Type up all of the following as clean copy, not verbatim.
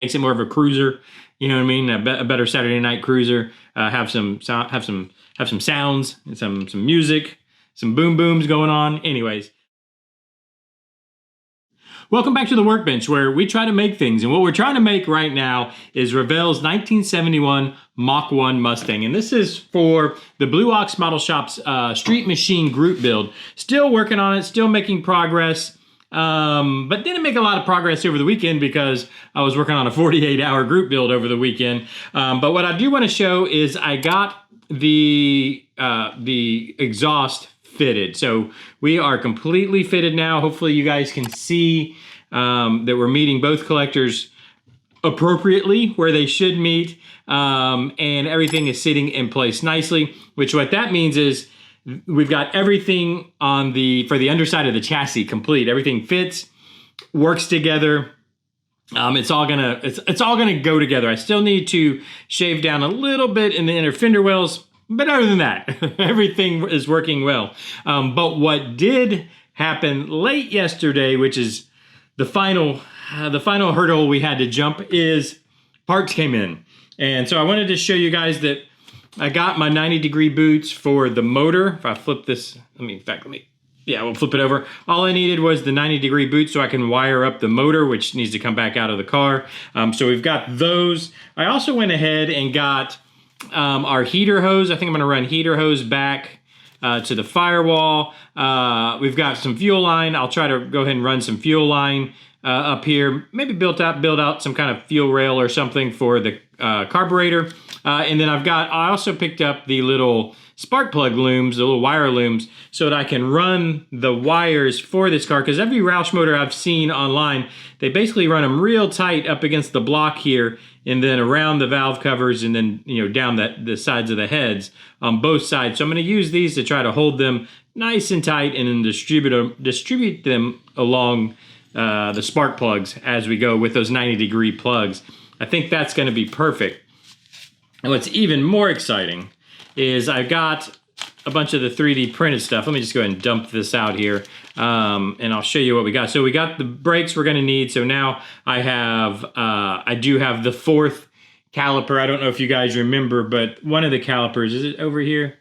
makes it more of a cruiser. You know what I mean? A better Saturday night cruiser. Have some sounds, and some music, some boom booms going on. Anyways, welcome back to the Workbench, where we try to make things. And what we're trying to make right now is Revell's 1971 Mach 1 Mustang. And this is for the Blue Ox Model Shop's Street Machine group build. Still working on it, still making progress. But didn't make a lot of progress over the weekend because I was working on a 48-hour group build over the weekend. But what I do want to show is I got the exhaust fitted. So we are completely fitted now. Hopefully you guys can see that we're meeting both collectors appropriately where they should meet, and everything is sitting in place nicely, which what that means is we've got everything on for the underside of the chassis complete. Everything fits, works together. It's all gonna go together. I still need to shave down a little bit in the inner fender wells, but other than that, everything is working well. But what did happen late yesterday, which is the final hurdle we had to jump, is parts came in. And so I wanted to show you guys that I got my 90-degree boots for the motor. If I flip this, we'll flip it over. All I needed was the 90-degree boots so I can wire up the motor, which needs to come back out of the car. So we've got those. I also went ahead and got our heater hose. I think I'm gonna run heater hose back to the firewall. We've got some fuel line. I'll try to go ahead and run some fuel line up here. Maybe build out some kind of fuel rail or something for the carburetor. And then I also picked up the little spark plug looms, the little wire looms, so that I can run the wires for this car. Because every Roush motor I've seen online, they basically run them real tight up against the block here, and then around the valve covers, and then down the sides of the heads on both sides. So I'm going to use these to try to hold them nice and tight, and then distribute them along the spark plugs as we go with those 90-degree plugs. I think that's going to be perfect. And what's even more exciting is I've got a bunch of the 3D printed stuff. Let me just go ahead and dump this out here, and I'll show you what we got. So we got the brakes we're going to need. So now I do have the 4th caliper. I don't know if you guys remember, but one of the calipers, is it over here?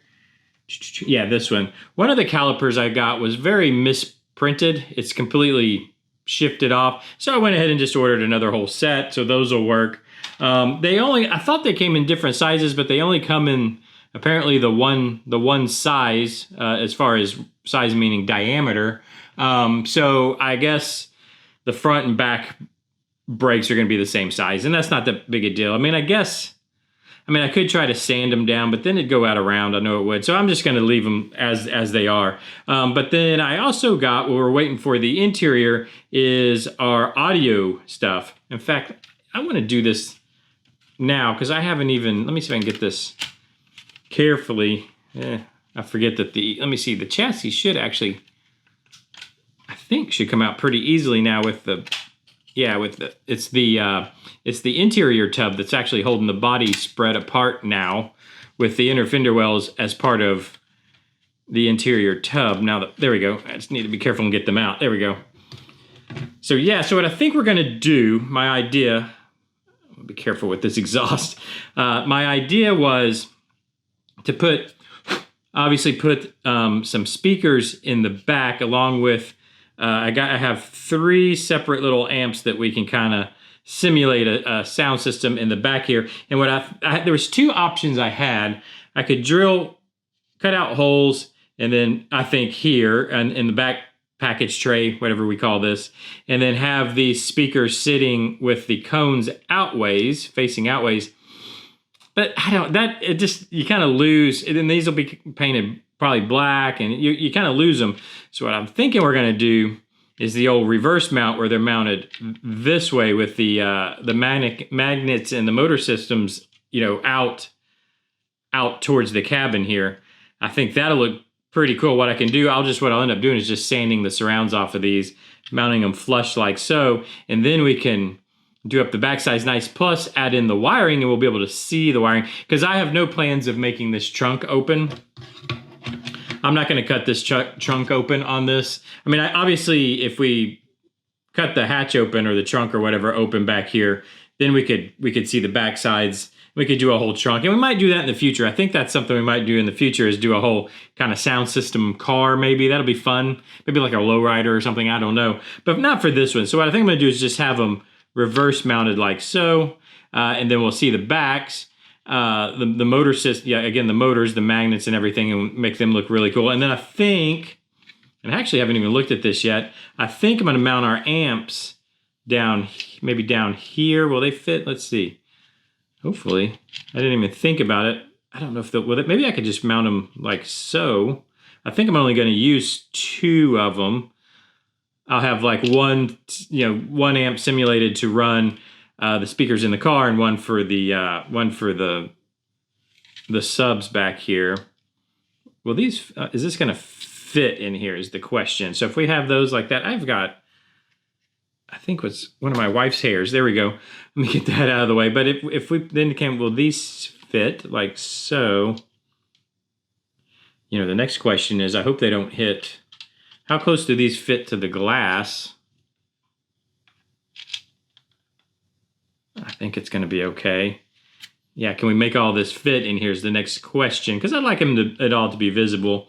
Yeah, this one. One of the calipers I got was very misprinted. It's completely shifted off. So I went ahead and just ordered another whole set. So those will work. I thought they came in different sizes, but they only come in apparently the one size, as far as size meaning diameter. So I guess the front and back brakes are going to be the same size, and that's not that big a deal. I could try to sand them down, but then it'd go out of round. I know it would. So I'm just going to leave them as they are. But then I also got, what we're waiting for the interior, is our audio stuff. In fact, I want to do this now because I haven't even, let me see if I can get this carefully. I forget that let me see, the chassis should actually, I think should come out pretty easily now with it's the interior tub that's actually holding the body spread apart now with the inner fender wells as part of the interior tub. Now, there we go. I just need to be careful and get them out. There we go. So yeah, so what I think we're gonna do, my idea, be careful with this exhaust. My idea was to obviously put some speakers in the back along with, I have 3 separate little amps that we can kind of simulate a sound system in the back here. And there was 2 options I had. I could cut out holes, and then I think here and in the back package tray, whatever we call this, and then have these speakers sitting with the cones facing outways. But you kind of lose, and then these will be painted probably black, and you kind of lose them. So what I'm thinking we're going to do is the old reverse mount, where they're mounted this way with the magnets and the motor systems, out towards the cabin here. I think that'll look pretty cool. What I'll end up doing is just sanding the surrounds off of these, mounting them flush like so, and then we can do up the back sides nice, plus add in the wiring, and we'll be able to see the wiring, because I have no plans of making this trunk open. I'm not going to cut this trunk open on this. Obviously, if we cut the hatch open or the trunk or whatever open back here, then we could see the back sides. We could do a whole trunk, and we might do that in the future. I think that's something we might do in the future, is do a whole kind of sound system car. Maybe that'll be fun. Maybe like a lowrider or something. I don't know, but not for this one. So what I think I'm gonna do is just have them reverse mounted like so, and then we'll see the backs, the motor system. Yeah, again, the motors, the magnets, and everything, and make them look really cool. And then I think, and I actually haven't even looked at this yet, I think I'm gonna mount our amps down, maybe down here. Will they fit? Let's see. Hopefully. I didn't even think about it. I don't know if maybe I could just mount them like so. I think I'm only going to use 2 of them. I'll have like one amp simulated to run the speakers in the car, and one for the subs back here. Well, these is this going to fit in here is the question. So if we have those like that, I've got, I think was one of my wife's hairs. There we go. Let me get that out of the way. But if we then will these fit like so? The next question is, I hope they don't hit. How close do these fit to the glass? I think it's going to be okay. Yeah, can we make all this fit in here is the next question, because I'd like it all to be visible.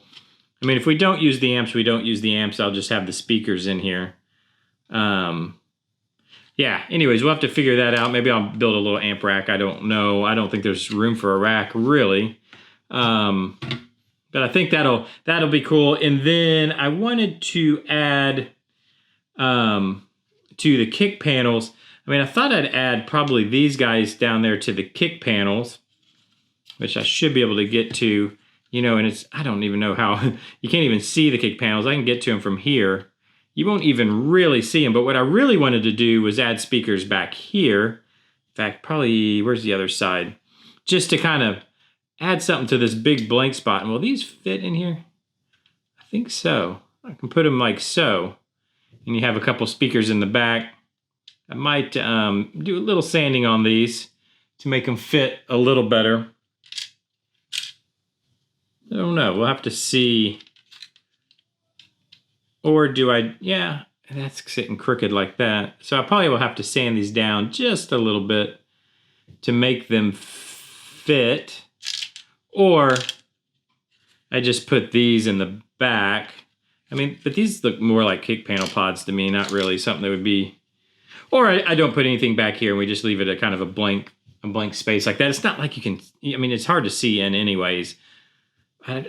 I mean, if we don't use the amps, we don't use the amps. I'll just have the speakers in here. Yeah, anyways, we'll have to figure that out. Maybe I'll build a little amp rack. I don't know. I don't think there's room for a rack, really. But I think that'll be cool. And then I wanted to add to the kick panels. I mean, I thought I'd add probably these guys down there to the kick panels, which I should be able to get to, and it's, I don't even know how. You can't even see the kick panels. I can get to them from here. You won't even really see them, but what I really wanted to do was add speakers back here. In fact, probably, where's the other side? Just to kind of add something to this big blank spot. And will these fit in here? I think so. I can put them like so. And you have a couple speakers in the back. I might do a little sanding on these to make them fit a little better. I don't know, we'll have to see. Or do I, yeah, that's sitting crooked like that. So I probably will have to sand these down just a little bit to make them fit. Or I just put these in the back. I mean, but these look more like kick panel pods to me, not really something that would be, or I don't put anything back here and we just leave it a kind of a blank space like that. It's not like you can, I mean, it's hard to see in anyways.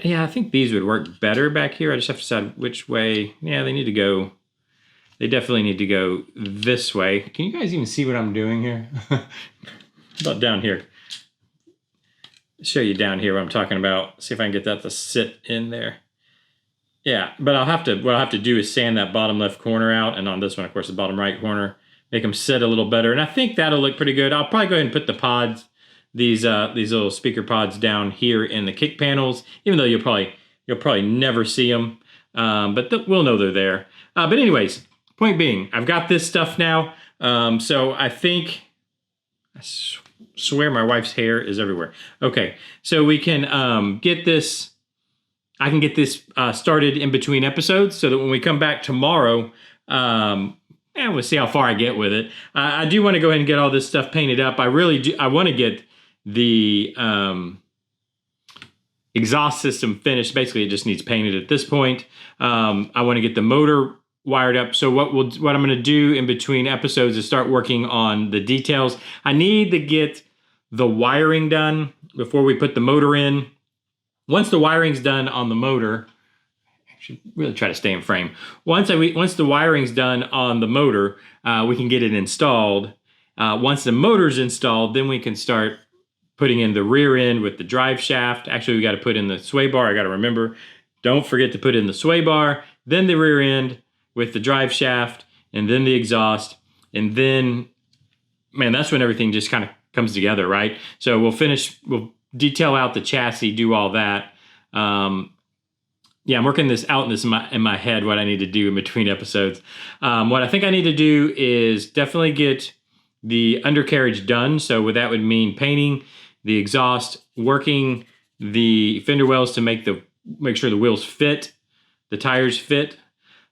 Yeah, I think these would work better back here. I just have to decide which way. Yeah, they need to go. They definitely need to go this way. Can you guys even see what I'm doing here? How about down here? I'll show you down here what I'm talking about. See if I can get that to sit in there. Yeah, but what I'll have to do is sand that bottom left corner out, and on this one, of course, the bottom right corner, make them sit a little better. And I think that'll look pretty good. I'll probably go ahead and put the pods, these little speaker pods down here in the kick panels, even though you'll probably never see them, but we'll know they're there. But anyways, point being, I've got this stuff now, so I think, I swear my wife's hair is everywhere. Okay, so we can get this, I can get this started in between episodes so that when we come back tomorrow, and we'll see how far I get with it. I do want to go ahead and get all this stuff painted up. I really do. I want to get the exhaust system finished. Basically, it just needs painted at this point. I want to get the motor wired up. So what I'm going to do in between episodes is start working on the details. I need to get the wiring done before we put the motor in. Once the wiring's done on the motor, I should really try to stay in frame. Once the wiring's done on the motor, we can get it installed. Once the motor's installed, then we can start putting in the rear end with the drive shaft. Actually, we got to put in the sway bar. I got to remember, don't forget to put in the sway bar, then the rear end with the drive shaft, and then the exhaust. And then, man, that's when everything just kind of comes together, right? So we'll detail out the chassis, do all that. Yeah, I'm working this out in my head, what I need to do in between episodes. What I think I need to do is definitely get the undercarriage done. So what that would mean painting the exhaust, working the fender wells to make sure the wheels fit, the tires fit.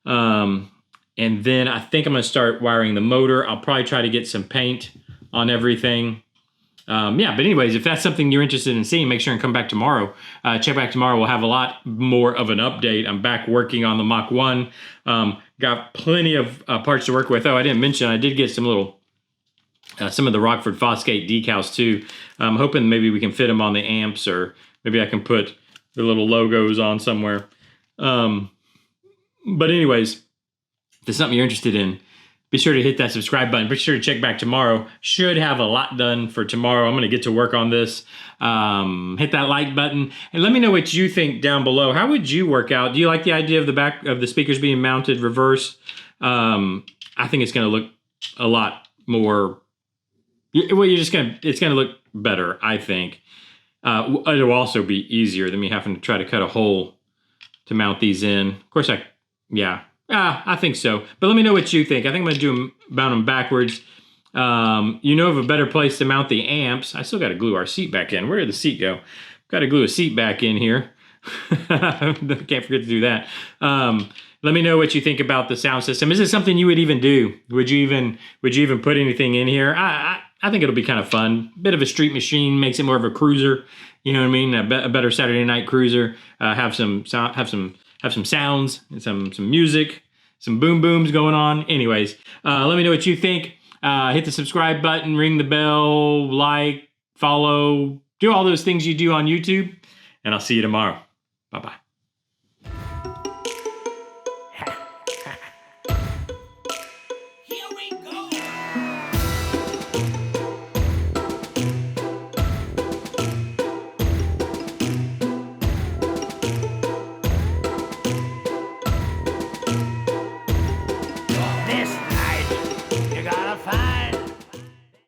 And then I think I'm going to start wiring the motor. I'll probably try to get some paint on everything. Yeah, but anyways, if that's something you're interested in seeing, make sure and come back tomorrow. Check back tomorrow. We'll have a lot more of an update. I'm back working on the Mach 1. Got plenty of parts to work with. Oh, I didn't mention, I did get some of the Rockford Fosgate decals too. I'm hoping maybe we can fit them on the amps, or maybe I can put the little logos on somewhere. But anyways, if there's something you're interested in, be sure to hit that subscribe button. Be sure to check back tomorrow. Should have a lot done for tomorrow. I'm going to get to work on this. Hit that like button and let me know what you think down below. How would you work out? Do you like the idea of the back of the speakers being mounted reverse? I think it's going to look a lot more. Well, it's going to look better, I think. It'll also be easier than me having to try to cut a hole to mount these in. Of course, I think so. But let me know what you think. I think I'm going to mount them backwards. You know of a better place to mount the amps. I still got to glue our seat back in. Where did the seat go? Got to glue a seat back in here. Can't forget to do that. Let me know what you think about the sound system. Is this something you would even do? Would you even put anything in here? I think it'll be kind of fun. Bit of a street machine, makes it more of a cruiser. You know what I mean? A better Saturday night cruiser. Have some sounds and some music, some boom booms going on. Anyways, let me know what you think. Hit the subscribe button, ring the bell, like, follow, do all those things you do on YouTube, and I'll see you tomorrow. Bye-bye.